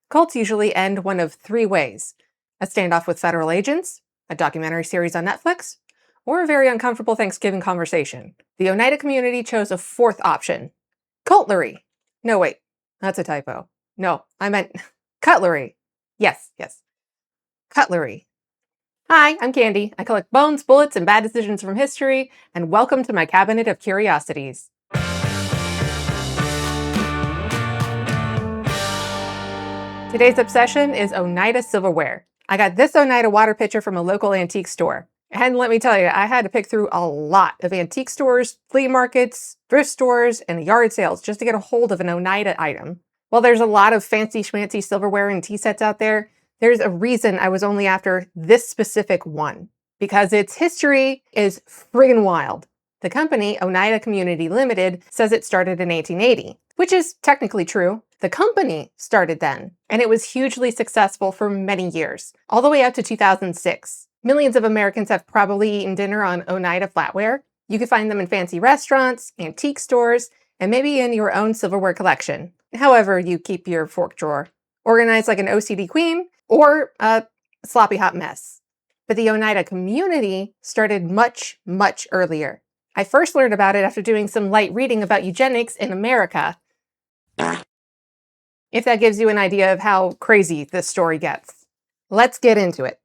Cults usually end one of three ways: a standoff with federal agents, a documentary series on Netflix, or a very uncomfortable Thanksgiving conversation. The Oneida community chose a fourth option: cutlery. No, wait, that's a typo. No, I meant cutlery. Yes, cutlery. Hi, I'm Candy. I collect bones, bullets, and bad decisions from history, and welcome to my Cabinet of Curiosities. Today's obsession is Oneida silverware. I got this Oneida water pitcher from a local antique store. And let me tell you, I had to pick through a lot of antique stores, flea markets, thrift stores, and yard sales just to get a hold of an Oneida item. While there's a lot of fancy schmancy silverware and tea sets out there, there's a reason I was only after this specific one. Because its history is friggin' wild. The company, Oneida Community Limited, says it started in 1880, which is technically true. The company started then, and it was hugely successful for many years, all the way up to 2006. Millions of Americans have probably eaten dinner on Oneida flatware. You can find them in fancy restaurants, antique stores, and maybe in your own silverware collection, however you keep your fork drawer, organized like an OCD queen or a sloppy hot mess. But the Oneida community started much, much earlier. I first learned about it after doing some light reading about eugenics in America. If that gives you an idea of how crazy this story gets. Let's get into it.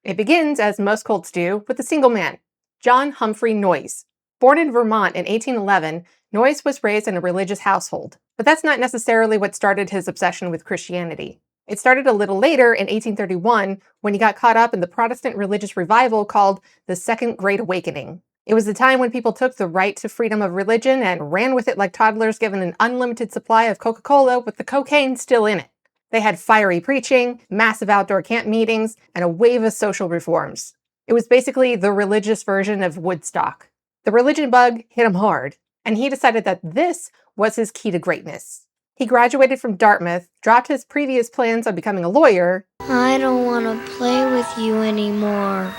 It begins, as most cults do, with a single man, John Humphrey Noyes. Born in Vermont in 1811, Noyes was raised in a religious household. But that's not necessarily what started his obsession with Christianity. It started a little later in 1831 when he got caught up in the Protestant religious revival called the Second Great Awakening. It was the time when people took the right to freedom of religion and ran with it like toddlers given an unlimited supply of Coca-Cola with the cocaine still in it. They had fiery preaching, massive outdoor camp meetings, and a wave of social reforms. It was basically the religious version of Woodstock. The religion bug hit him hard, and he decided that this was his key to greatness. He graduated from Dartmouth, dropped his previous plans on becoming a lawyer. I don't want to play with you anymore.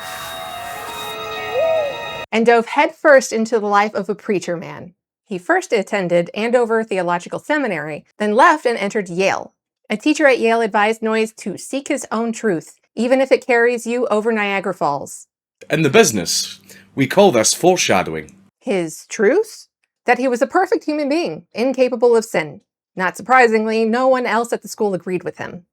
And dove headfirst into the life of a preacher man. He first attended Andover Theological Seminary, then left and entered Yale. A teacher at Yale advised Noyes to seek his own truth, even if it carries you over Niagara Falls. In the business, we call this foreshadowing. His truth? That he was a perfect human being, incapable of sin. Not surprisingly, no one else at the school agreed with him.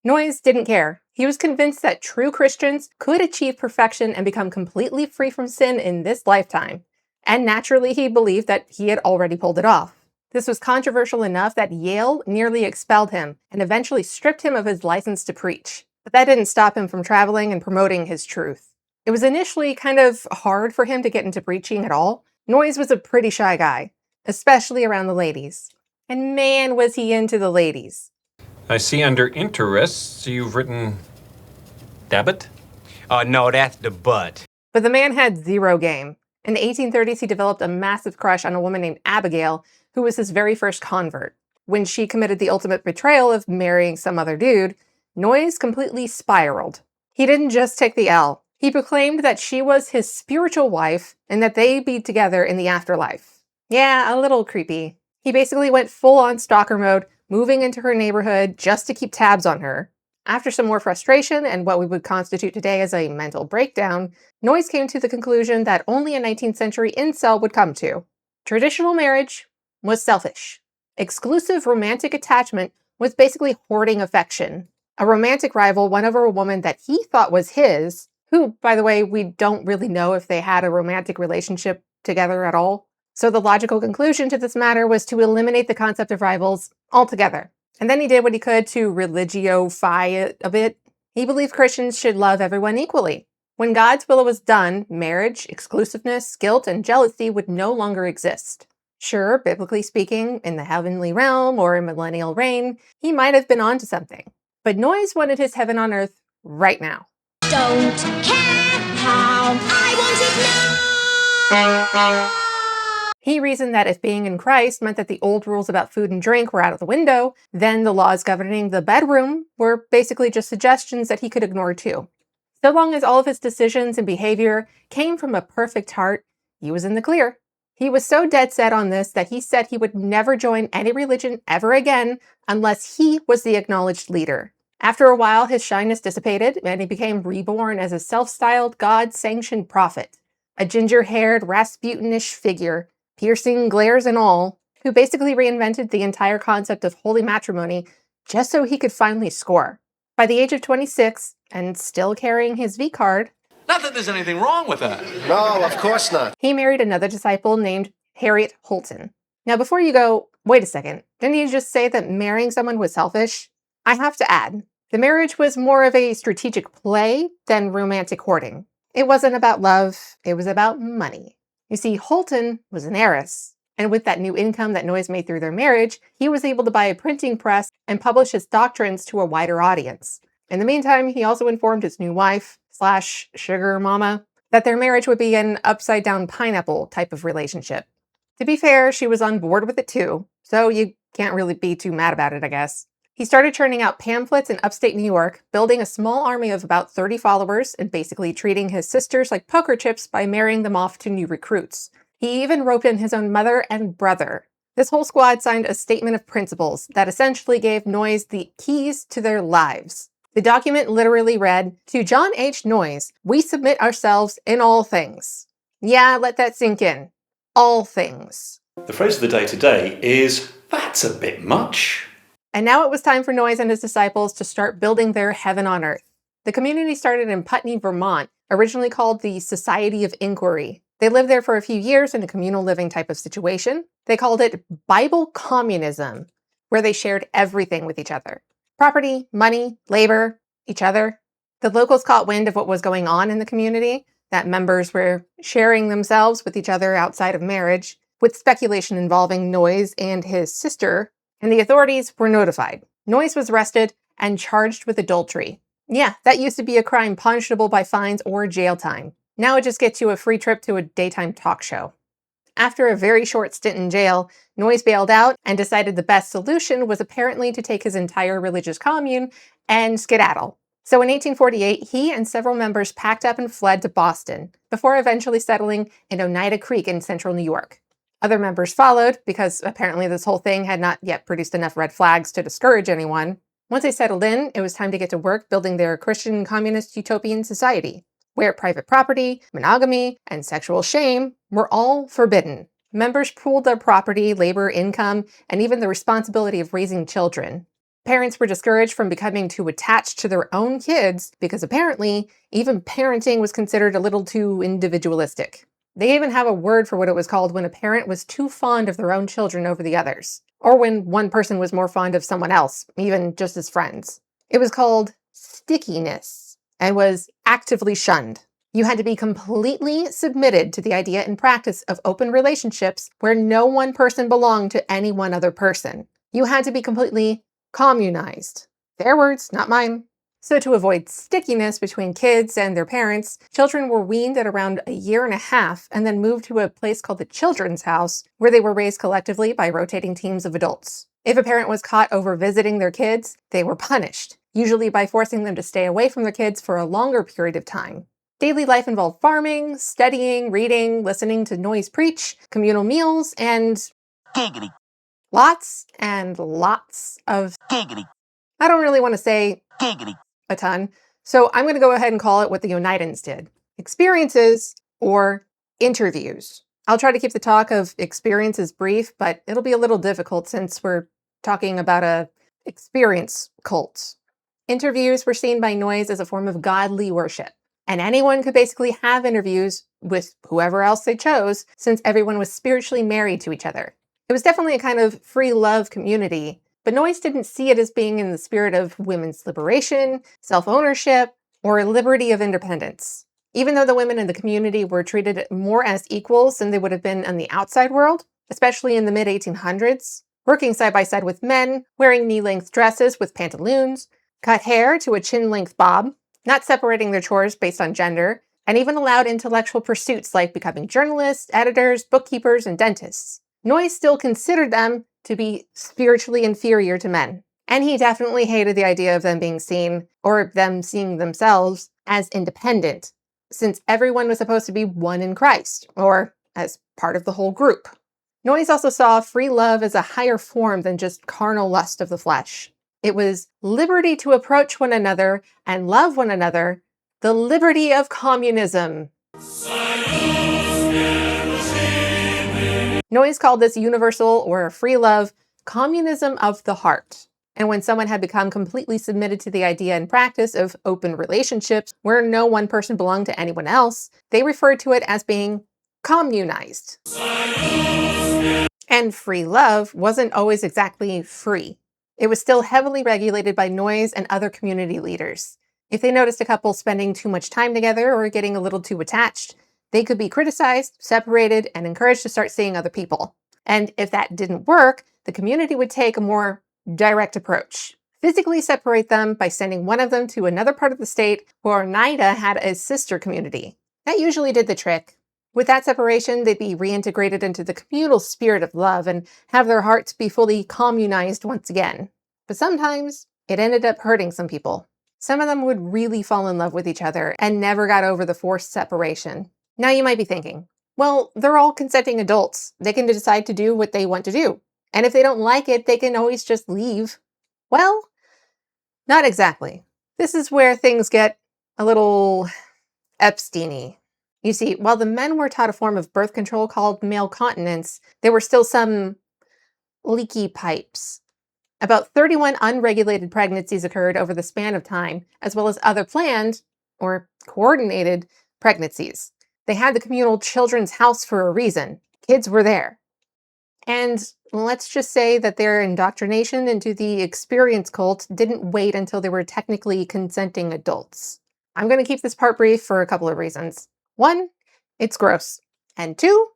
Noyes didn't care. He was convinced that true Christians could achieve perfection and become completely free from sin in this lifetime. And naturally, he believed that he had already pulled it off. This was controversial enough that Yale nearly expelled him and eventually stripped him of his license to preach. But that didn't stop him from traveling and promoting his truth. It was initially kind of hard for him to get into preaching at all. Noyes was a pretty shy guy, especially around the ladies. And man, was he into the ladies. I see under interests you've written debit? No, that's the butt. But the man had zero game. In the 1830s, he developed a massive crush on a woman named Abigail, who was his very first convert. When she committed the ultimate betrayal of marrying some other dude, Noyes completely spiraled. He didn't just take the L. He proclaimed that she was his spiritual wife and that they'd be together in the afterlife. Yeah, a little creepy. He basically went full-on stalker mode, moving into her neighborhood just to keep tabs on her. After some more frustration and what we would constitute today as a mental breakdown, Noyes came to the conclusion that only a 19th century incel would come to. Traditional marriage was selfish. Exclusive romantic attachment was basically hoarding affection. A romantic rival won over a woman that he thought was his, who, by the way, we don't really know if they had a romantic relationship together at all. So the logical conclusion to this matter was to eliminate the concept of rivals altogether. And then he did what he could to religio-fy it a bit. He believed Christians should love everyone equally. When God's will was done, marriage, exclusiveness, guilt, and jealousy would no longer exist. Sure, biblically speaking, in the heavenly realm or in millennial reign, he might have been onto something. But Noyes wanted his heaven on earth right now. Don't care how I want it now. He reasoned that if being in Christ meant that the old rules about food and drink were out of the window, then the laws governing the bedroom were basically just suggestions that he could ignore too. So long as all of his decisions and behavior came from a perfect heart, he was in the clear. He was so dead set on this that he said he would never join any religion ever again unless he was the acknowledged leader. After a while, his shyness dissipated, and he became reborn as a self-styled, God-sanctioned prophet. A ginger-haired, Rasputinish figure, piercing glares and all, who basically reinvented the entire concept of holy matrimony just so he could finally score. By the age of 26, and still carrying his V card, Not that there's anything wrong with that. No, of course not. he married another disciple named Harriet Holton. Now, before you go, wait a second, didn't you just say that marrying someone was selfish? I have to add, the marriage was more of a strategic play than romantic courting. It wasn't about love, it was about money. You see, Holton was an heiress, and with that new income that Noyes made through their marriage, he was able to buy a printing press and publish his doctrines to a wider audience. In the meantime, he also informed his new wife, / sugar mama, that their marriage would be an upside-down pineapple type of relationship. To be fair, she was on board with it too, so you can't really be too mad about it, I guess. He started churning out pamphlets in upstate New York, building a small army of about 30 followers, and basically treating his sisters like poker chips by marrying them off to new recruits. He even roped in his own mother and brother. This whole squad signed a statement of principles that essentially gave Noyes the keys to their lives. The document literally read, "To John H. Noyes, we submit ourselves in all things." Yeah, let that sink in. All things. The phrase of the day today is, "That's a bit much." And now it was time for Noyes and his disciples to start building their heaven on earth. The community started in Putney, Vermont, originally called the Society of Inquiry. They lived there for a few years in a communal living type of situation. They called it Bible communism, where they shared everything with each other. Property, money, labor, each other. The locals caught wind of what was going on in the community, that members were sharing themselves with each other outside of marriage, with speculation involving Noyes and his sister, and the authorities were notified. Noyes was arrested and charged with adultery. Yeah, that used to be a crime punishable by fines or jail time. Now it just gets you a free trip to a daytime talk show. After a very short stint in jail, Noyes bailed out and decided the best solution was apparently to take his entire religious commune and skedaddle. So in 1848, he and several members packed up and fled to Boston, before eventually settling in Oneida Creek in central New York. Other members followed, because apparently this whole thing had not yet produced enough red flags to discourage anyone. Once they settled in, it was time to get to work building their Christian communist utopian society, where private property, monogamy, and sexual shame were all forbidden. Members pooled their property, labor, income, and even the responsibility of raising children. Parents were discouraged from becoming too attached to their own kids because apparently even parenting was considered a little too individualistic. They even have a word for what it was called when a parent was too fond of their own children over the others, or when one person was more fond of someone else, even just as friends. It was called stickiness and was actively shunned. You had to be completely submitted to the idea and practice of open relationships where no one person belonged to any one other person. You had to be completely communized. Their words, not mine. So to avoid stickiness between kids and their parents, children were weaned at around a year and a half and then moved to a place called the Children's House, where they were raised collectively by rotating teams of adults. If a parent was caught over visiting their kids, they were punished, usually by forcing them to stay away from their kids for a longer period of time. Daily life involved farming, studying, reading, listening to Noyes preach, communal meals, and Giggity. Lots and lots of Giggity. I don't really want to say Giggity. a ton, so I'm going to go ahead and call it what the Oneidans did. Experiences or interviews. I'll try to keep the talk of experiences brief, but it'll be a little difficult since we're talking about a experience cult. Interviews were seen by Noyes as a form of godly worship, and anyone could basically have interviews with whoever else they chose since everyone was spiritually married to each other. It was definitely a kind of free love community, but Noyes didn't see it as being in the spirit of women's liberation, self-ownership, or liberty of independence. Even though the women in the community were treated more as equals than they would have been in the outside world, especially in the mid-1800s, working side by side with men, wearing knee-length dresses with pantaloons, cut hair to a chin-length bob, not separating their chores based on gender, and even allowed intellectual pursuits like becoming journalists, editors, bookkeepers, and dentists. Noyes still considered them to be spiritually inferior to men. And he definitely hated the idea of them being seen, or them seeing themselves, as independent, since everyone was supposed to be one in Christ, or as part of the whole group. Noyes also saw free love as a higher form than just carnal lust of the flesh. It was liberty to approach one another and love one another, the liberty of communism. Noyes called this universal or free love communism of the heart. And when someone had become completely submitted to the idea and practice of open relationships where no one person belonged to anyone else, they referred to it as being communized. And free love wasn't always exactly free. It was still heavily regulated by Noyes and other community leaders. If they noticed a couple spending too much time together or getting a little too attached, they could be criticized, separated, and encouraged to start seeing other people. And if that didn't work, the community would take a more direct approach. Physically separate them by sending one of them to another part of the state where Oneida had a sister community. That usually did the trick. With that separation, they'd be reintegrated into the communal spirit of love and have their hearts be fully communized once again. But sometimes it ended up hurting some people. Some of them would really fall in love with each other and never got over the forced separation. Now you might be thinking, well, they're all consenting adults. They can decide to do what they want to do. And if they don't like it, they can always just leave. Well, not exactly. This is where things get a little Epstein-y. You see, while the men were taught a form of birth control called male continence, there were still some leaky pipes. About 31 unregulated pregnancies occurred over the span of time, as well as other planned, or coordinated, pregnancies. They had the communal children's house for a reason. Kids were there. And let's just say that their indoctrination into the experience cult didn't wait until they were technically consenting adults. I'm going to keep this part brief for a couple of reasons. One, it's gross. And two,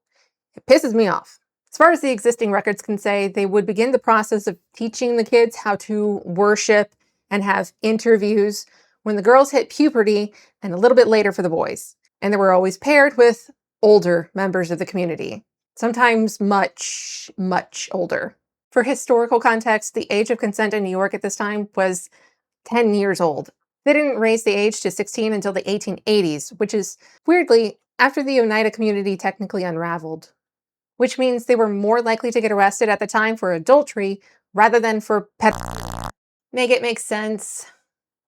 it pisses me off. As far as the existing records can say, they would begin the process of teaching the kids how to worship and have interviews when the girls hit puberty and a little bit later for the boys. And they were always paired with older members of the community, sometimes much, much older. For historical context, the age of consent in New York at this time was 10 years old. They didn't raise the age to 16 until the 1880s, which is, weirdly, after the Oneida community technically unraveled. Which means they were more likely to get arrested at the time for adultery rather than for Make it make sense.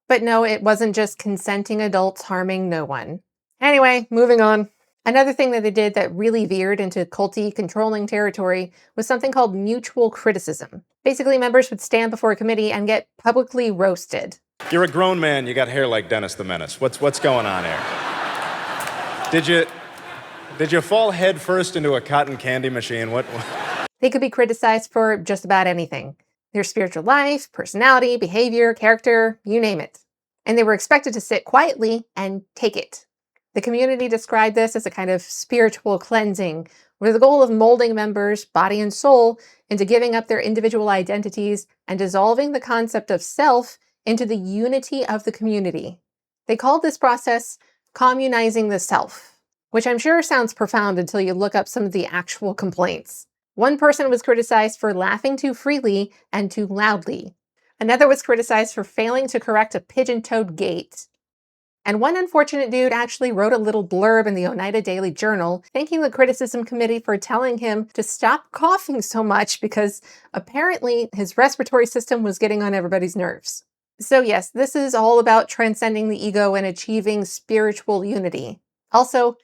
But no, it wasn't just consenting adults harming no one. Anyway, moving on. Another thing that they did that really veered into culty, controlling territory was something called mutual criticism. Basically, members would stand before a committee and get publicly roasted. You're a grown man, you got hair like Dennis the Menace. What's going on here? Did you fall head first into a cotton candy machine? What? They could be criticized for just about anything. Their spiritual life, personality, behavior, character, you name it. And they were expected to sit quietly and take it. The community described this as a kind of spiritual cleansing, with the goal of molding members, body and soul, into giving up their individual identities and dissolving the concept of self into the unity of the community. They called this process communizing the self, which I'm sure sounds profound until you look up some of the actual complaints. One person was criticized for laughing too freely and too loudly. Another was criticized for failing to correct a pigeon-toed gait. And one unfortunate dude actually wrote a little blurb in the Oneida Daily Journal thanking the criticism committee for telling him to stop coughing so much because apparently his respiratory system was getting on everybody's nerves. So yes, this is all about transcending the ego and achieving spiritual unity. Also,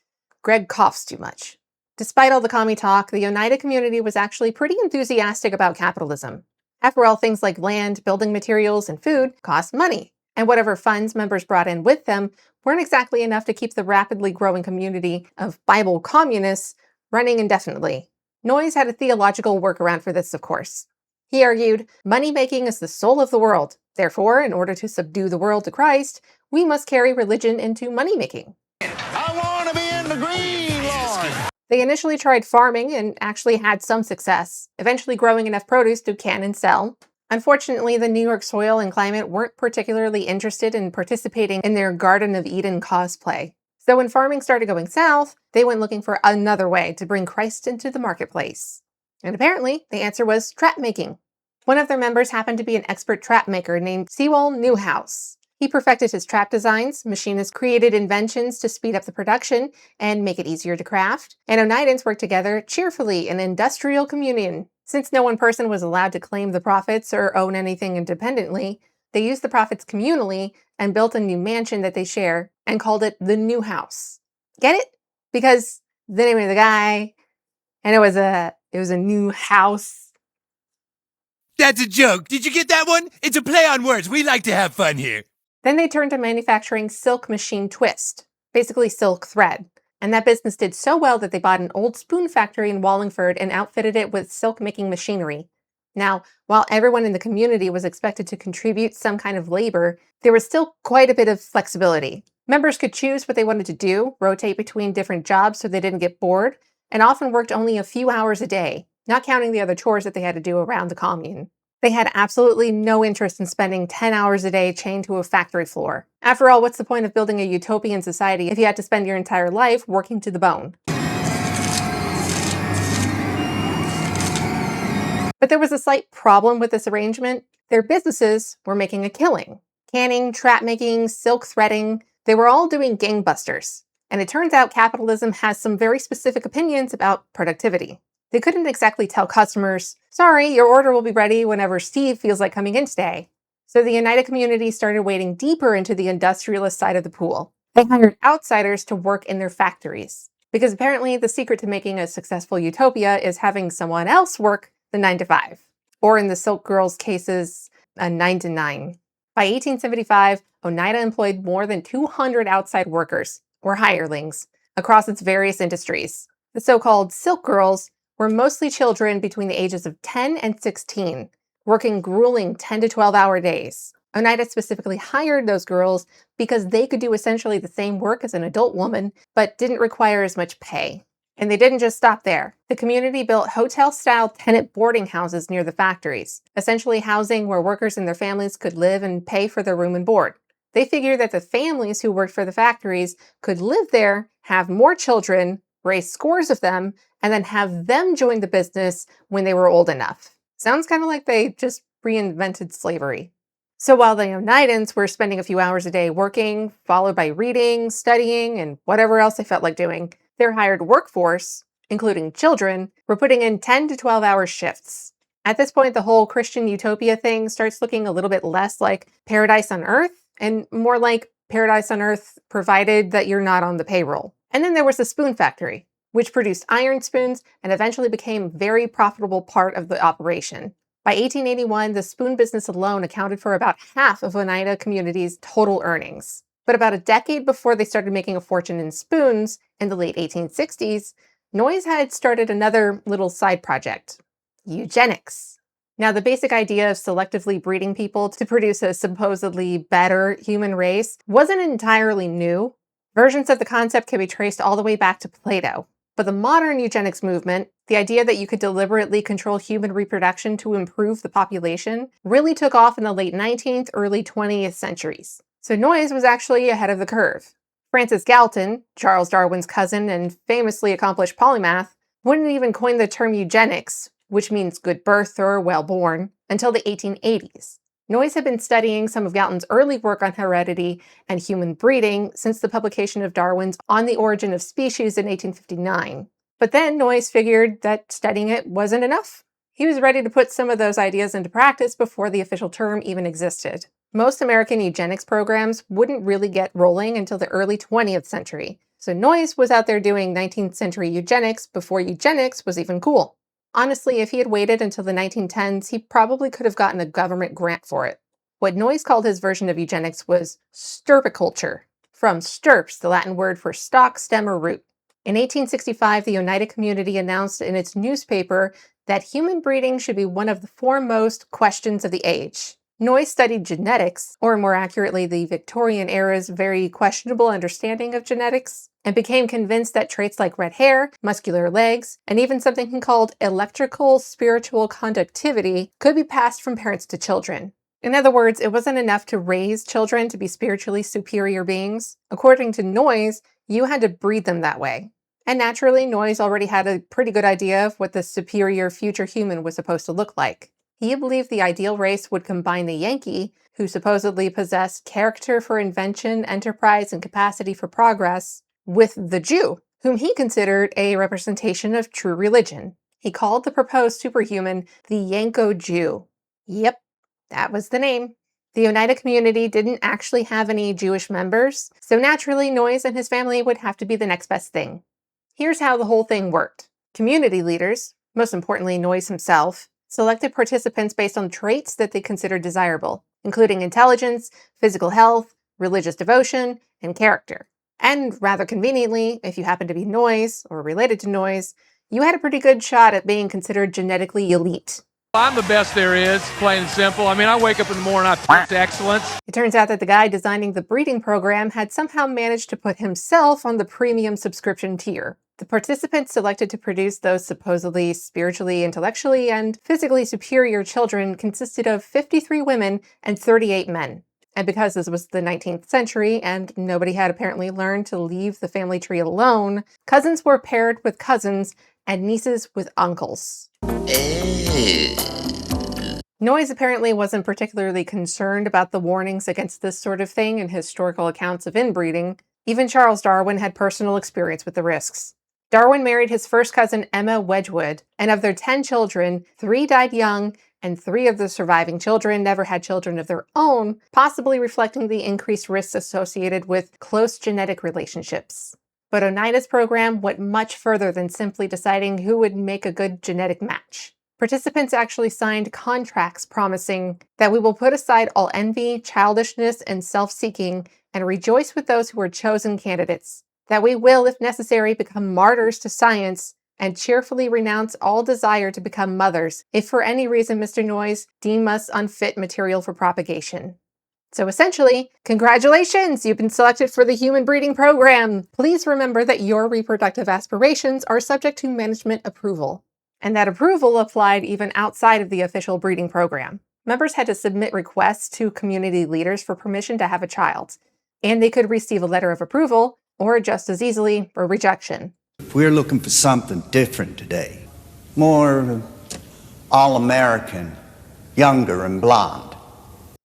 Greg coughs too much. Despite all the commie talk, the Oneida community was actually pretty enthusiastic about capitalism. After all, things like land, building materials, and food cost money. And whatever funds members brought in with them weren't exactly enough to keep the rapidly growing community of Bible communists running indefinitely. Noyes had a theological workaround for this, of course. He argued, money-making is the soul of the world. Therefore, in order to subdue the world to Christ, we must carry religion into money-making. I want to be in the green, Lord! They initially tried farming and actually had some success, eventually growing enough produce to can and sell. Unfortunately, the New York soil and climate weren't particularly interested in participating in their Garden of Eden cosplay. So when farming started going south, they went looking for another way to bring Christ into the marketplace. And apparently, the answer was trap making. One of their members happened to be an expert trap maker named Sewell Newhouse. He perfected his trap designs, machinists created inventions to speed up the production and make it easier to craft, and Oneidans worked together cheerfully in industrial communion. Since no one person was allowed to claim the profits or own anything independently, they used the profits communally and built a new mansion that they share and called it the New House. Get it? Because the name of the guy, and it was a new house. That's a joke. Did you get that one? It's a play on words. We like to have fun here. Then they turned to manufacturing silk machine twist, basically silk thread. And that business did so well that they bought an old spoon factory in Wallingford and outfitted it with silk-making machinery. Now, while everyone in the community was expected to contribute some kind of labor, there was still quite a bit of flexibility. Members could choose what they wanted to do, rotate between different jobs so they didn't get bored, and often worked only a few hours a day, not counting the other chores that they had to do around the commune. They had absolutely no interest in spending 10 hours a day chained to a factory floor. After all, what's the point of building a utopian society if you had to spend your entire life working to the bone? But there was a slight problem with this arrangement. Their businesses were making a killing. Canning, trap making, silk threading, they were all doing gangbusters. And it turns out capitalism has some very specific opinions about productivity. They couldn't exactly tell customers, sorry, your order will be ready whenever Steve feels like coming in today. So the Oneida community started wading deeper into the industrialist side of the pool. They hired outsiders to work in their factories. Because apparently the secret to making a successful utopia is having someone else work the 9 to 5. Or in the Silk Girls' cases, a 9 to 9. By 1875, Oneida employed more than 200 outside workers, or hirelings, across its various industries. The so-called Silk Girls were mostly children between the ages of 10 and 16, working grueling 10 to 12-hour days. Oneida specifically hired those girls because they could do essentially the same work as an adult woman, but didn't require as much pay. And they didn't just stop there. The community built hotel-style tenant boarding houses near the factories, essentially housing where workers and their families could live and pay for their room and board. They figured that the families who worked for the factories could live there, have more children, raise scores of them, and then have them join the business when they were old enough. Sounds kind of like they just reinvented slavery. So while the Oneidans were spending a few hours a day working, followed by reading, studying, and whatever else they felt like doing, their hired workforce, including children, were putting in 10 to 12-hour shifts. At this point, the whole Christian utopia thing starts looking a little bit less like paradise on earth and more like paradise on earth provided that you're not on the payroll. And then there was the spoon factory, which produced iron spoons and eventually became a very profitable part of the operation. By 1881, the spoon business alone accounted for about half of Oneida community's total earnings. But about a decade before they started making a fortune in spoons, in the late 1860s, Noyes had started another little side project, Eugenics. Now, the basic idea of selectively breeding people to produce a supposedly better human race wasn't entirely new. Versions of the concept can be traced all the way back to Plato. But the modern eugenics movement, the idea that you could deliberately control human reproduction to improve the population, really took off in the late 19th, early 20th centuries. So Noyes was actually ahead of the curve. Francis Galton, Charles Darwin's cousin and famously accomplished polymath, wouldn't even coin the term eugenics, which means good birth or well-born, until the 1880s. Noyes had been studying some of Galton's early work on heredity and human breeding since the publication of Darwin's On the Origin of Species in 1859. But then Noyes figured that studying it wasn't enough. He was ready to put some of those ideas into practice before the official term even existed. Most American eugenics programs wouldn't really get rolling until the early 20th century, so Noyes was out there doing 19th century eugenics before eugenics was even cool. Honestly, if he had waited until the 1910s, he probably could have gotten a government grant for it. What Noyes called his version of eugenics was stirpiculture, from stirps, the Latin word for stalk, stem, or root. In 1865, the Oneida community announced in its newspaper that human breeding should be one of the foremost questions of the age. Noyes studied genetics, or more accurately, the Victorian era's very questionable understanding of genetics, and became convinced that traits like red hair, muscular legs, and even something he called electrical spiritual conductivity could be passed from parents to children. In other words, it wasn't enough to raise children to be spiritually superior beings. According to Noyes, you had to breed them that way. And naturally, Noyes already had a pretty good idea of what the superior future human was supposed to look like. He believed the ideal race would combine the Yankee, who supposedly possessed character for invention, enterprise, and capacity for progress, with the Jew, whom he considered a representation of true religion. He called the proposed superhuman the Yanko-Jew. Yep, that was the name. The Oneida community didn't actually have any Jewish members, so naturally Noyes and his family would have to be the next best thing. Here's how the whole thing worked. Community leaders, most importantly Noyes himself, selected participants based on traits that they considered desirable, including intelligence, physical health, religious devotion, and character. And rather conveniently, if you happened to be Noyes or related to Noyes, you had a pretty good shot at being considered genetically elite. I'm the best there is, plain and simple. I mean, I wake up in the morning, I think it's excellence. It turns out that the guy designing the breeding program had somehow managed to put himself on the premium subscription tier. The participants selected to produce those supposedly spiritually, intellectually, and physically superior children consisted of 53 women and 38 men. And because this was the 19th century and nobody had apparently learned to leave the family tree alone, cousins were paired with cousins and nieces with uncles. Noyes apparently wasn't particularly concerned about the warnings against this sort of thing in historical accounts of inbreeding. Even Charles Darwin had personal experience with the risks. Darwin married his first cousin Emma Wedgwood, and of their 10 children, 3 died young, and 3 of the surviving children never had children of their own, possibly reflecting the increased risks associated with close genetic relationships. But Oneida's program went much further than simply deciding who would make a good genetic match. Participants actually signed contracts promising that we will put aside all envy, childishness, and self-seeking and rejoice with those who are chosen candidates, that we will, if necessary, become martyrs to science and cheerfully renounce all desire to become mothers if for any reason Mr. Noyes deem us unfit material for propagation. So essentially, congratulations! You've been selected for the human breeding program. Please remember that your reproductive aspirations are subject to management approval. And that approval applied even outside of the official breeding program. Members had to submit requests to community leaders for permission to have a child, and they could receive a letter of approval, or just as easily, a rejection. We're looking for something different today. More all-American, younger and blonde.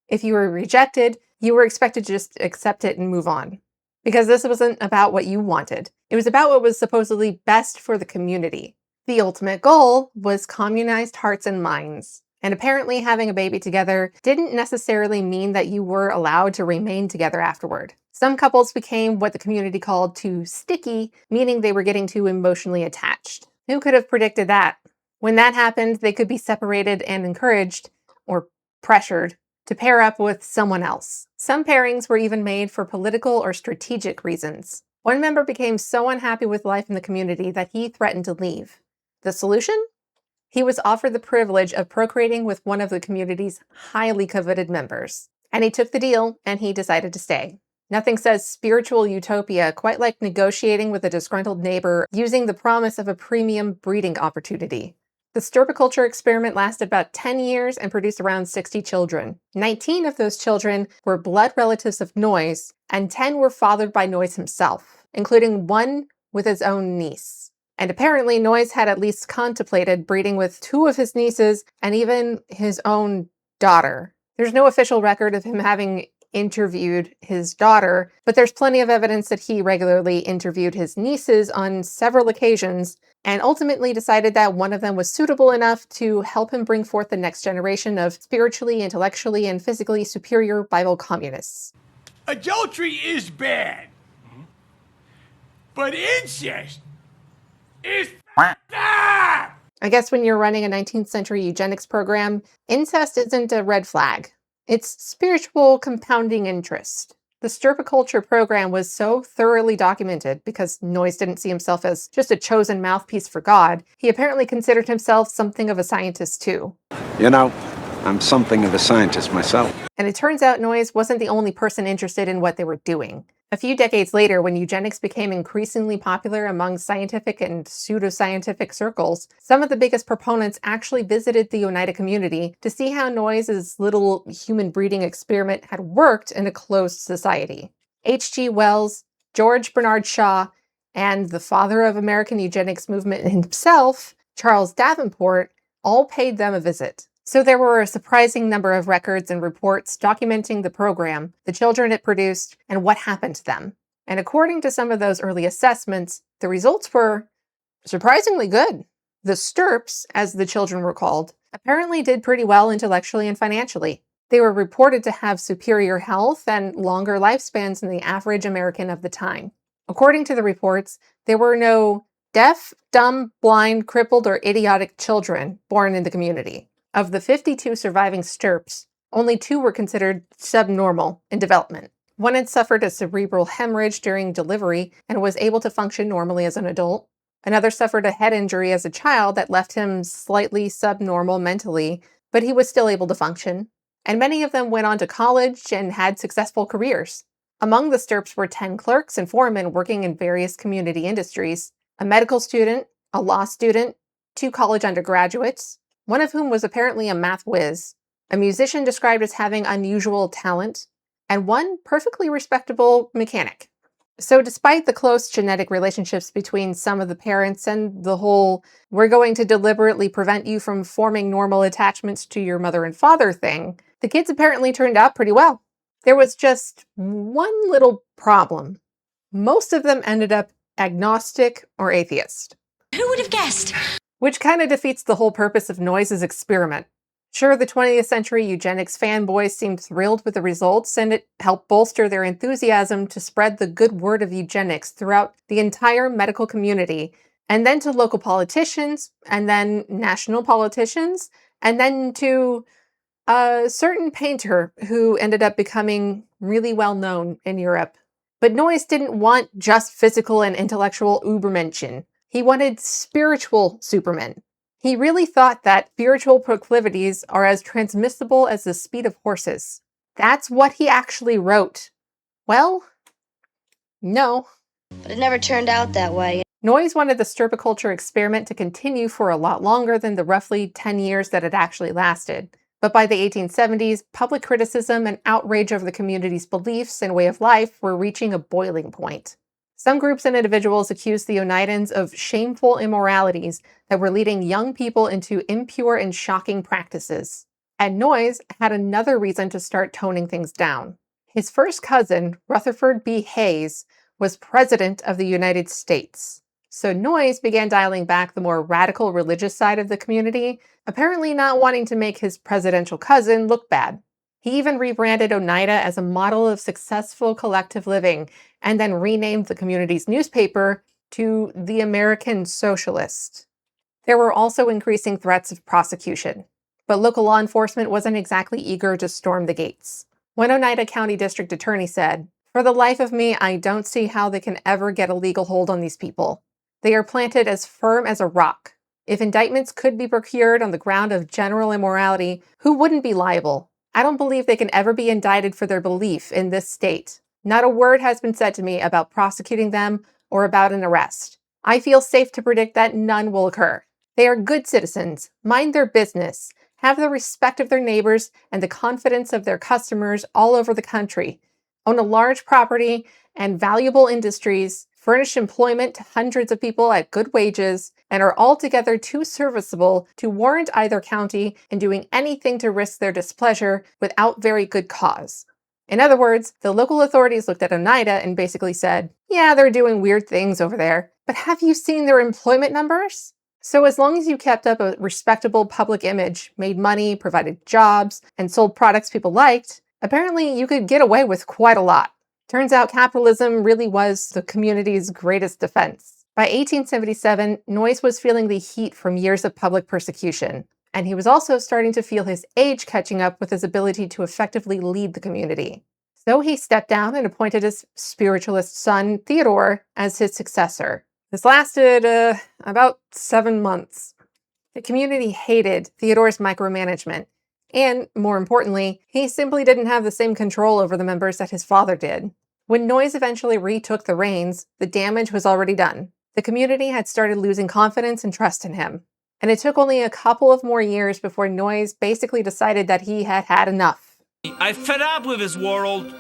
If you were rejected, you were expected to just accept it and move on. Because this wasn't about what you wanted. It was about what was supposedly best for the community. The ultimate goal was communized hearts and minds. And apparently having a baby together didn't necessarily mean that you were allowed to remain together afterward. Some couples became what the community called too sticky, meaning they were getting too emotionally attached. Who could have predicted that? When that happened, they could be separated and encouraged, or pressured, to pair up with someone else. Some pairings were even made for political or strategic reasons. One member became so unhappy with life in the community that he threatened to leave. The solution? He was offered the privilege of procreating with one of the community's highly coveted members. And he took the deal, and he decided to stay. Nothing says spiritual utopia quite like negotiating with a disgruntled neighbor using the promise of a premium breeding opportunity. The stirpiculture experiment lasted about 10 years and produced around 60 children. 19 of those children were blood relatives of Noyes, and 10 were fathered by Noyes himself, including one with his own niece. And apparently Noyes had at least contemplated breeding with 2 of his nieces and even his own daughter. There's no official record of him having interviewed his daughter, but there's plenty of evidence that he regularly interviewed his nieces on several occasions and ultimately decided that one of them was suitable enough to help him bring forth the next generation of spiritually, intellectually, and physically superior Bible communists. Adultery is bad, but incest is I guess when you're running a 19th century eugenics program, incest isn't a red flag. It's spiritual compounding interest. The stirpiculture program was so thoroughly documented because Noyes didn't see himself as just a chosen mouthpiece for God. He apparently considered himself something of a scientist too. You know, I'm something of a scientist myself. And it turns out Noyes wasn't the only person interested in what they were doing. A few decades later, when eugenics became increasingly popular among scientific and pseudoscientific circles, some of the biggest proponents actually visited the Oneida community to see how Noyes' little human breeding experiment had worked in a closed society. H.G. Wells, George Bernard Shaw, and the father of American eugenics movement himself, Charles Davenport, all paid them a visit. So there were a surprising number of records and reports documenting the program, the children it produced, and what happened to them. And according to some of those early assessments, the results were surprisingly good. The Stirps, as the children were called, apparently did pretty well intellectually and financially. They were reported to have superior health and longer lifespans than the average American of the time. According to the reports, there were no deaf, dumb, blind, crippled, or idiotic children born in the community. Of the 52 surviving Stirps, only 2 were considered subnormal in development. One had suffered a cerebral hemorrhage during delivery and was able to function normally as an adult. Another suffered a head injury as a child that left him slightly subnormal mentally, but he was still able to function. And many of them went on to college and had successful careers. Among the Stirps were 10 clerks and foremen working in various community industries, a medical student, a law student, 2 college undergraduates, one of whom was apparently a math whiz, a musician described as having unusual talent, and one perfectly respectable mechanic. So despite the close genetic relationships between some of the parents and the whole "we're going to deliberately prevent you from forming normal attachments to your mother and father" thing, the kids apparently turned out pretty well. There was just one little problem. Most of them ended up agnostic or atheist. Who would have guessed? Which kind of defeats the whole purpose of Noyes' experiment. Sure, the 20th century eugenics fanboys seemed thrilled with the results, and it helped bolster their enthusiasm to spread the good word of eugenics throughout the entire medical community, and then to local politicians, and then national politicians, and then to a certain painter who ended up becoming really well known in Europe. But Noyes didn't want just physical and intellectual Übermenschen. He wanted spiritual supermen. He really thought that spiritual proclivities are as transmissible as the speed of horses. That's what he actually wrote. Well, no. But it never turned out that way. Noyes wanted the stirpiculture experiment to continue for a lot longer than the roughly 10 years that it actually lasted. But by the 1870s, public criticism and outrage over the community's beliefs and way of life were reaching a boiling point. Some groups and individuals accused the Oneidans of shameful immoralities that were leading young people into impure and shocking practices. And Noyes had another reason to start toning things down. His first cousin, Rutherford B. Hayes, was president of the United States. So Noyes began dialing back the more radical religious side of the community, apparently not wanting to make his presidential cousin look bad. He even rebranded Oneida as a model of successful collective living, and then renamed the community's newspaper to the American Socialist. There were also increasing threats of prosecution, but local law enforcement wasn't exactly eager to storm the gates. One Oneida County District Attorney said, "For the life of me, I don't see how they can ever get a legal hold on these people. They are planted as firm as a rock. If indictments could be procured on the ground of general immorality, who wouldn't be liable? I don't believe they can ever be indicted for their belief in this state. Not a word has been said to me about prosecuting them or about an arrest. I feel safe to predict that none will occur. They are good citizens, mind their business, have the respect of their neighbors and the confidence of their customers all over the country, own a large property and valuable industries, furnish employment to hundreds of people at good wages, and are altogether too serviceable to warrant either county in doing anything to risk their displeasure without very good cause." In other words, the local authorities looked at Oneida and basically said, "Yeah, they're doing weird things over there, but have you seen their employment numbers?" So as long as you kept up a respectable public image, made money, provided jobs, and sold products people liked, apparently you could get away with quite a lot. Turns out capitalism really was the community's greatest defense. By 1877, Noyes was feeling the heat from years of public persecution, and he was also starting to feel his age catching up with his ability to effectively lead the community. So he stepped down and appointed his spiritualist son, Theodore, as his successor. This lasted about 7 months. The community hated Theodore's micromanagement, and, more importantly, he simply didn't have the same control over the members that his father did. When Noyes eventually retook the reins, the damage was already done. The community had started losing confidence and trust in him. And it took only a couple of more years before Noyes basically decided that he had had enough. I'm fed up with this world.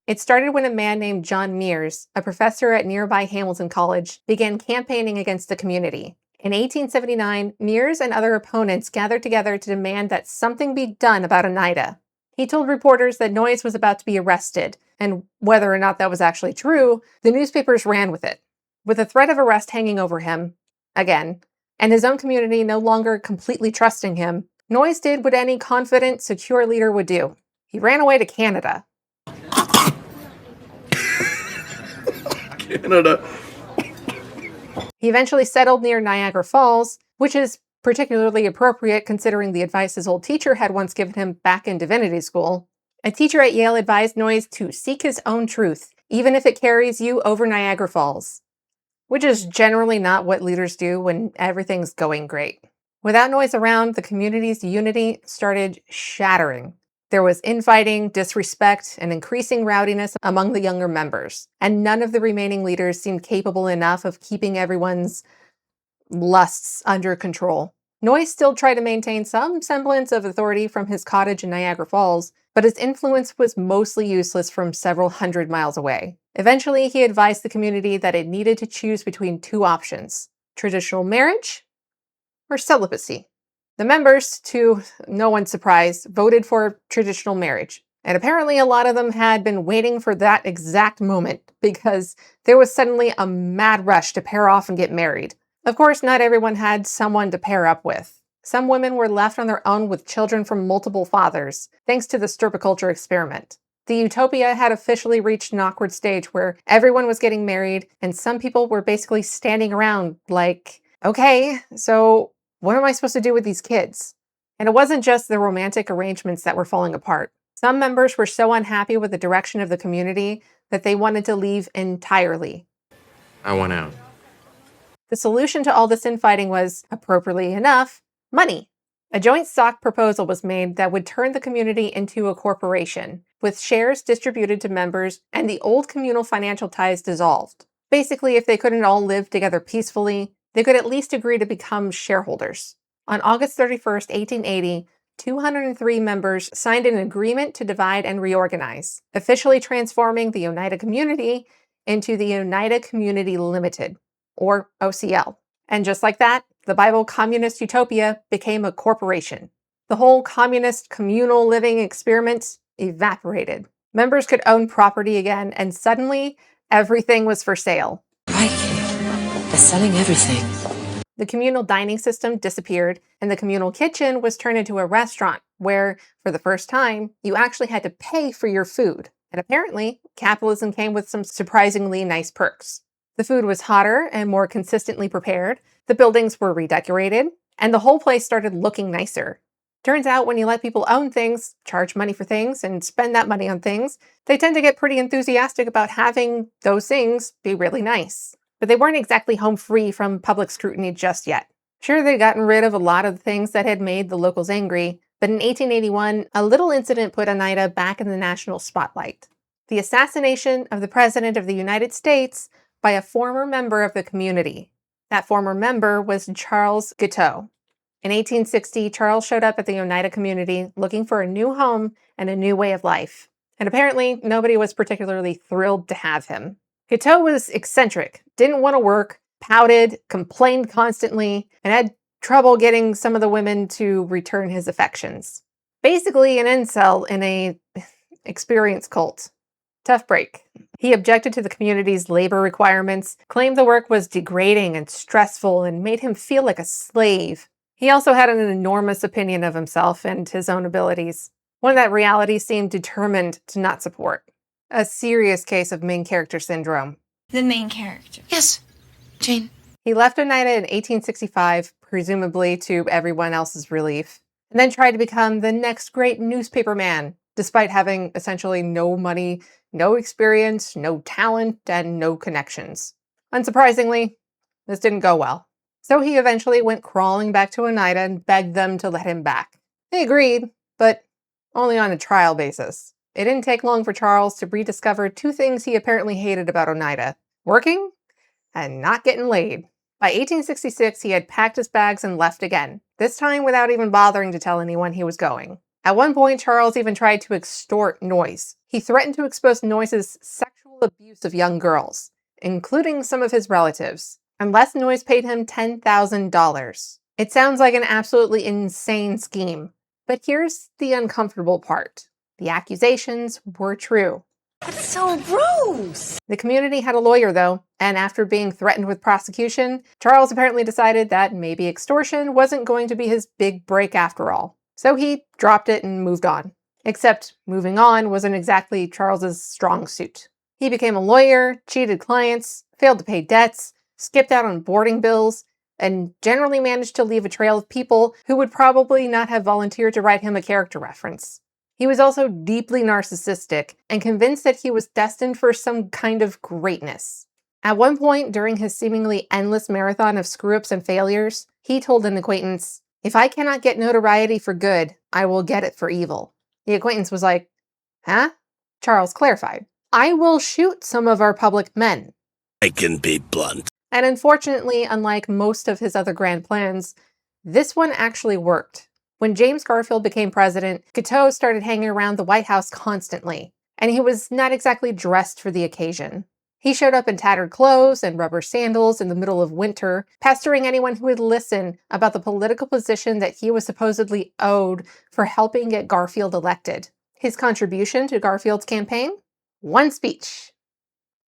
It started when a man named John Mears, a professor at nearby Hamilton College, began campaigning against the community. In 1879, Mears and other opponents gathered together to demand that something be done about Oneida. He told reporters that Noyes was about to be arrested, and whether or not that was actually true, the newspapers ran with it. With the threat of arrest hanging over him, again, and his own community no longer completely trusting him, Noyes did what any confident, secure leader would do. He ran away to Canada. Canada. He eventually settled near Niagara Falls, which is particularly appropriate considering the advice his old teacher had once given him back in divinity school. A teacher at Yale advised Noyes to seek his own truth, even if it carries you over Niagara Falls, which is generally not what leaders do when everything's going great. Without Noyes around, the community's unity started shattering. There was infighting, disrespect, and increasing rowdiness among the younger members, and none of the remaining leaders seemed capable enough of keeping everyone's lusts under control. Noyes still tried to maintain some semblance of authority from his cottage in Niagara Falls, but his influence was mostly useless from several hundred miles away. Eventually, he advised the community that it needed to choose between two options: traditional marriage or celibacy. The members, to no one's surprise, voted for traditional marriage. And apparently a lot of them had been waiting for that exact moment because there was suddenly a mad rush to pair off and get married. Of course, not everyone had someone to pair up with. Some women were left on their own with children from multiple fathers, thanks to the stirpiculture experiment. The utopia had officially reached an awkward stage where everyone was getting married and some people were basically standing around like, okay, so what am I supposed to do with these kids? And it wasn't just the romantic arrangements that were falling apart. Some members were so unhappy with the direction of the community that they wanted to leave entirely. I want out. The solution to all this infighting was, appropriately enough, money. A joint stock proposal was made that would turn the community into a corporation, with shares distributed to members and the old communal financial ties dissolved. Basically, if they couldn't all live together peacefully, they could at least agree to become shareholders. On August 31st, 1880, 203 members signed an agreement to divide and reorganize, officially transforming the Oneida community into the Oneida Community Limited, or OCL. And just like that, the Bible communist utopia became a corporation. The whole communist communal living experiment evaporated. Members could own property again, and suddenly, everything was for sale. They're selling everything. The communal dining system disappeared, and the communal kitchen was turned into a restaurant where, for the first time, you actually had to pay for your food. And apparently, capitalism came with some surprisingly nice perks. The food was hotter and more consistently prepared, the buildings were redecorated, and the whole place started looking nicer. Turns out when you let people own things, charge money for things, and spend that money on things, they tend to get pretty enthusiastic about having those things be really nice. But they weren't exactly home free from public scrutiny just yet. Sure, they'd gotten rid of a lot of the things that had made the locals angry, but in 1881, a little incident put Oneida back in the national spotlight. The assassination of the President of the United States by a former member of the community. That former member was Charles Guiteau. In 1860, Charles showed up at the Oneida community looking for a new home and a new way of life. And apparently, nobody was particularly thrilled to have him. Guiteau was eccentric, didn't want to work, pouted, complained constantly, and had trouble getting some of the women to return his affections. Basically an incel in a experience cult. Tough break. He objected to the community's labor requirements, claimed the work was degrading and stressful, and made him feel like a slave. He also had an enormous opinion of himself and his own abilities, one that reality seemed determined to not support. A serious case of main character syndrome. The main character. Yes, Jane. He left Oneida in 1865, presumably to everyone else's relief, and then tried to become the next great newspaperman, despite having essentially no money, no experience, no talent, and no connections. Unsurprisingly, this didn't go well. So he eventually went crawling back to Oneida and begged them to let him back. They agreed, but only on a trial basis. It didn't take long for Charles to rediscover two things he apparently hated about Oneida: working and not getting laid. By 1866, he had packed his bags and left again, this time without even bothering to tell anyone he was going. At one point, Charles even tried to extort Noyes. He threatened to expose Noyes' sexual abuse of young girls, including some of his relatives. unless Noyes paid him $10,000. It sounds like an absolutely insane scheme, but here's the uncomfortable part. The accusations were true. That's so gross! The community had a lawyer, though, and after being threatened with prosecution, Charles apparently decided that maybe extortion wasn't going to be his big break after all. So he dropped it and moved on. Except moving on wasn't exactly Charles's strong suit. He became a lawyer, cheated clients, failed to pay debts, skipped out on boarding bills, and generally managed to leave a trail of people who would probably not have volunteered to write him a character reference. He was also deeply narcissistic and convinced that he was destined for some kind of greatness. At one point during his seemingly endless marathon of screw-ups and failures, he told an acquaintance, "If I cannot get notoriety for good, I will get it for evil." The acquaintance was like, "Huh?" Charles clarified, "I will shoot some of our public men." I can be blunt. And unfortunately, unlike most of his other grand plans, this one actually worked. When James Garfield became president, Guiteau started hanging around the White House constantly, and he was not exactly dressed for the occasion. He showed up in tattered clothes and rubber sandals in the middle of winter, pestering anyone who would listen about the political position that he was supposedly owed for helping get Garfield elected. His contribution to Garfield's campaign? One speech.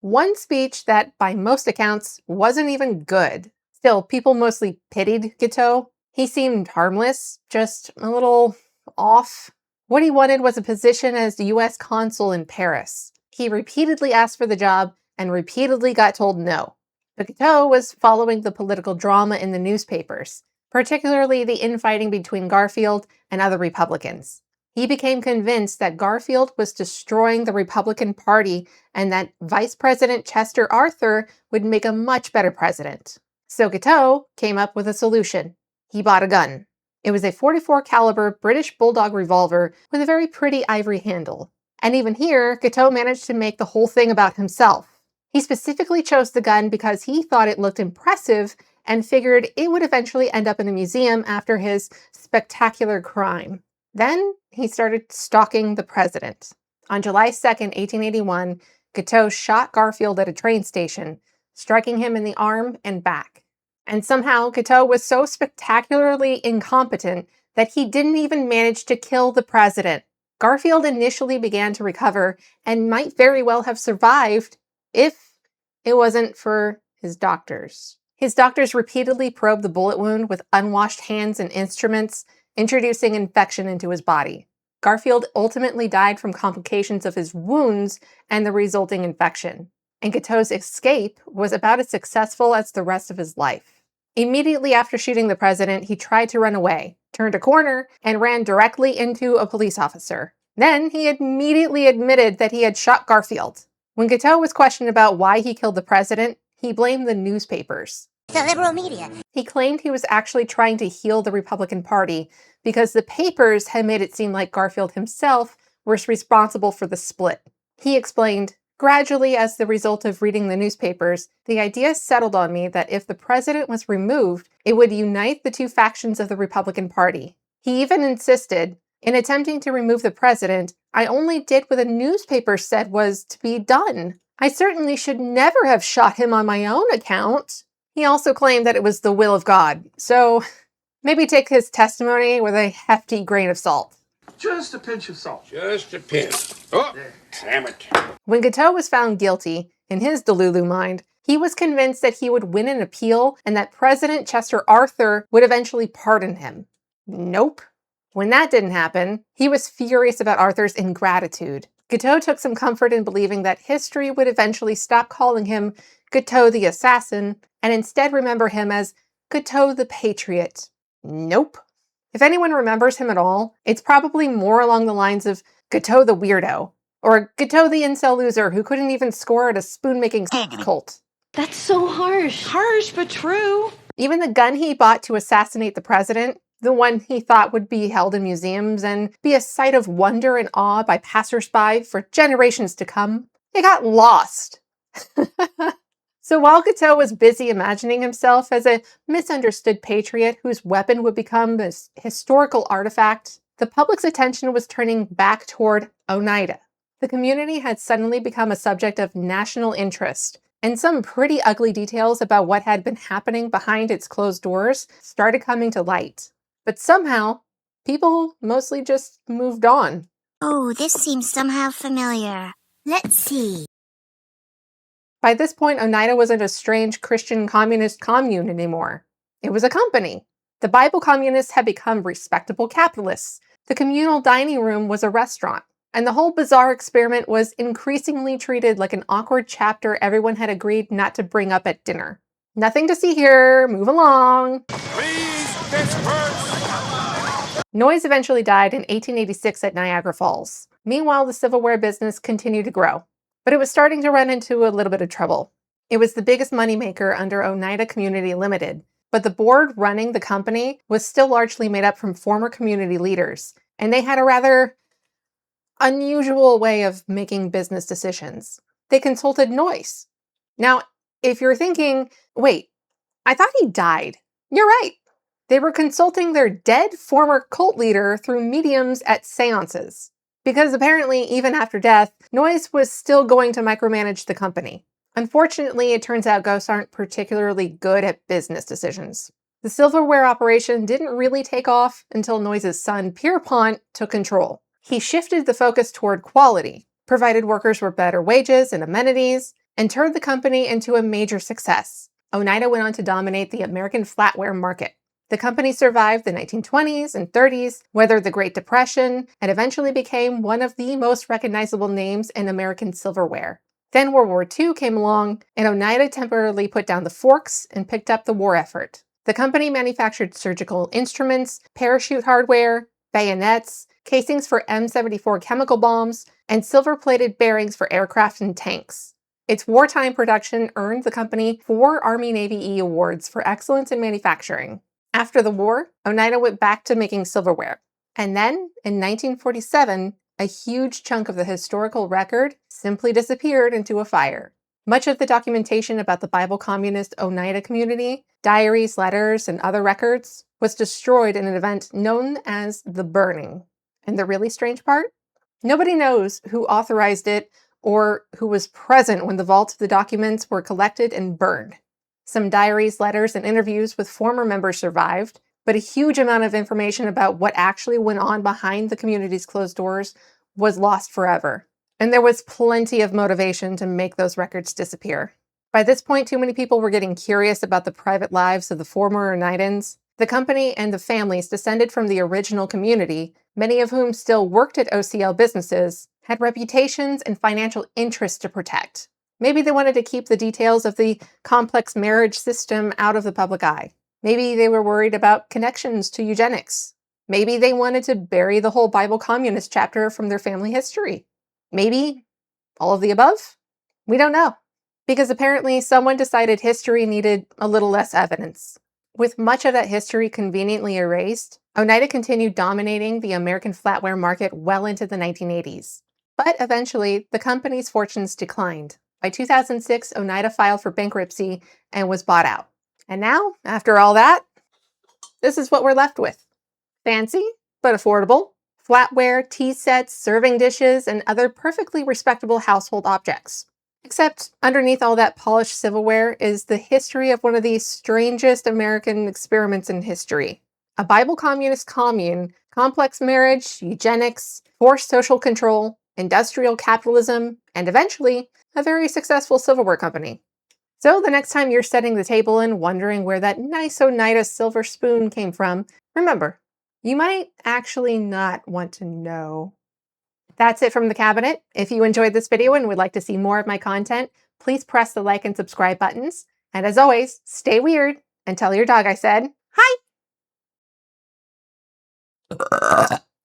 One speech that, by most accounts, wasn't even good. Still, people mostly pitied Guiteau. He seemed harmless, just a little off. What he wanted was a position as the U.S. consul in Paris. He repeatedly asked for the job and repeatedly got told no. But Guiteau was following the political drama in the newspapers, particularly the infighting between Garfield and other Republicans. He became convinced that Garfield was destroying the Republican Party and that Vice President Chester Arthur would make a much better president. So Guiteau came up with a solution. He bought a gun. It was a .44 caliber British Bulldog revolver with a very pretty ivory handle. And even here, Guiteau managed to make the whole thing about himself. He specifically chose the gun because he thought it looked impressive and figured it would eventually end up in a museum after his spectacular crime. Then he started stalking the president. On July 2nd, 1881, Guiteau shot Garfield at a train station, striking him in the arm and back. And somehow, Guiteau was so spectacularly incompetent that he didn't even manage to kill the president. Garfield initially began to recover and might very well have survived if it wasn't for his doctors. His doctors repeatedly probed the bullet wound with unwashed hands and instruments, introducing infection into his body. Garfield ultimately died from complications of his wounds and the resulting infection. And Guiteau's escape was about as successful as the rest of his life. Immediately after shooting the president, he tried to run away, turned a corner, and ran directly into a police officer. Then he immediately admitted that he had shot Garfield. When Guiteau was questioned about why he killed the president, he blamed the newspapers. The liberal media. He claimed he was actually trying to heal the Republican Party because the papers had made it seem like Garfield himself was responsible for the split. He explained, "Gradually, as the result of reading the newspapers, the idea settled on me that if the president was removed, it would unite the two factions of the Republican Party." He even insisted, "In attempting to remove the president, I only did what the newspapers said was to be done. I certainly should never have shot him on my own account." He also claimed that it was the will of God, so maybe take his testimony with a hefty grain of salt. Just a pinch of salt. Just a pinch. Oh, damn it. When Guiteau was found guilty, in his Delulu mind, he was convinced that he would win an appeal and that President Chester Arthur would eventually pardon him. Nope. When that didn't happen, he was furious about Arthur's ingratitude. Guiteau took some comfort in believing that history would eventually stop calling him Guiteau the assassin and instead remember him as Guiteau the patriot. Nope. If anyone remembers him at all, it's probably more along the lines of Guiteau the weirdo, or Guiteau the incel loser who couldn't even score at a spoon-making cult. That's so harsh. Harsh, but true. Even the gun he bought to assassinate the president, the one he thought would be held in museums and be a sight of wonder and awe by passersby for generations to come, it got lost. So while Guiteau was busy imagining himself as a misunderstood patriot whose weapon would become this historical artifact, the public's attention was turning back toward Oneida. The community had suddenly become a subject of national interest, and some pretty ugly details about what had been happening behind its closed doors started coming to light. But somehow, people mostly just moved on. Oh, this seems somehow familiar. Let's see. By this point, Oneida wasn't a strange Christian communist commune anymore. It was a company. The Bible communists had become respectable capitalists. The communal dining room was a restaurant. And the whole bizarre experiment was increasingly treated like an awkward chapter everyone had agreed not to bring up at dinner. Nothing to see here, move along. Please disperse. Noyes eventually died in 1886 at Niagara Falls. Meanwhile, the silverware business continued to grow, but it was starting to run into a little bit of trouble. It was the biggest moneymaker under Oneida Community Limited, but the board running the company was still largely made up from former community leaders, and they had a rather unusual way of making business decisions. They consulted Noyes. Now, if you're thinking, wait, I thought he died. You're right. They were consulting their dead former cult leader through mediums at seances. Because apparently, even after death, Noyes was still going to micromanage the company. Unfortunately, it turns out ghosts aren't particularly good at business decisions. The silverware operation didn't really take off until Noyes' son, Pierpont, took control. He shifted the focus toward quality, provided workers with better wages and amenities, and turned the company into a major success. Oneida went on to dominate the American flatware market. The company survived the 1920s and 30s, weathered the Great Depression, and eventually became one of the most recognizable names in American silverware. Then World War II came along, and Oneida temporarily put down the forks and picked up the war effort. The company manufactured surgical instruments, parachute hardware, bayonets, casings for M74 chemical bombs, and silver-plated bearings for aircraft and tanks. Its wartime production earned the company 4 Army-Navy E awards for excellence in manufacturing. After the war, Oneida went back to making silverware. And then, in 1947, a huge chunk of the historical record simply disappeared into a fire. Much of the documentation about the Bible communist Oneida community, diaries, letters, and other records, was destroyed in an event known as the Burning. And the really strange part? Nobody knows who authorized it or who was present when the vaults of the documents were collected and burned. Some diaries, letters, and interviews with former members survived, but a huge amount of information about what actually went on behind the community's closed doors was lost forever. And there was plenty of motivation to make those records disappear. By this point, too many people were getting curious about the private lives of the former Oneidans. The company and the families descended from the original community, many of whom still worked at OCL businesses, had reputations and financial interests to protect. Maybe they wanted to keep the details of the complex marriage system out of the public eye. Maybe they were worried about connections to eugenics. Maybe they wanted to bury the whole Bible communist chapter from their family history. Maybe all of the above? We don't know. Because apparently someone decided history needed a little less evidence. With much of that history conveniently erased, Oneida continued dominating the American flatware market well into the 1980s. But eventually, the company's fortunes declined. By 2006, Oneida filed for bankruptcy and was bought out. And now, after all that, this is what we're left with. Fancy, but affordable. Flatware, tea sets, serving dishes, and other perfectly respectable household objects. Except underneath all that polished silverware is the history of one of the strangest American experiments in history. A Bible communist commune, complex marriage, eugenics, forced social control, industrial capitalism, and eventually, a very successful silverware company. So the next time you're setting the table and wondering where that nice Oneida silver spoon came from, remember, you might actually not want to know. That's it from the cabinet. If you enjoyed this video and would like to see more of my content, please press the like and subscribe buttons. And as always, stay weird and tell your dog I said hi!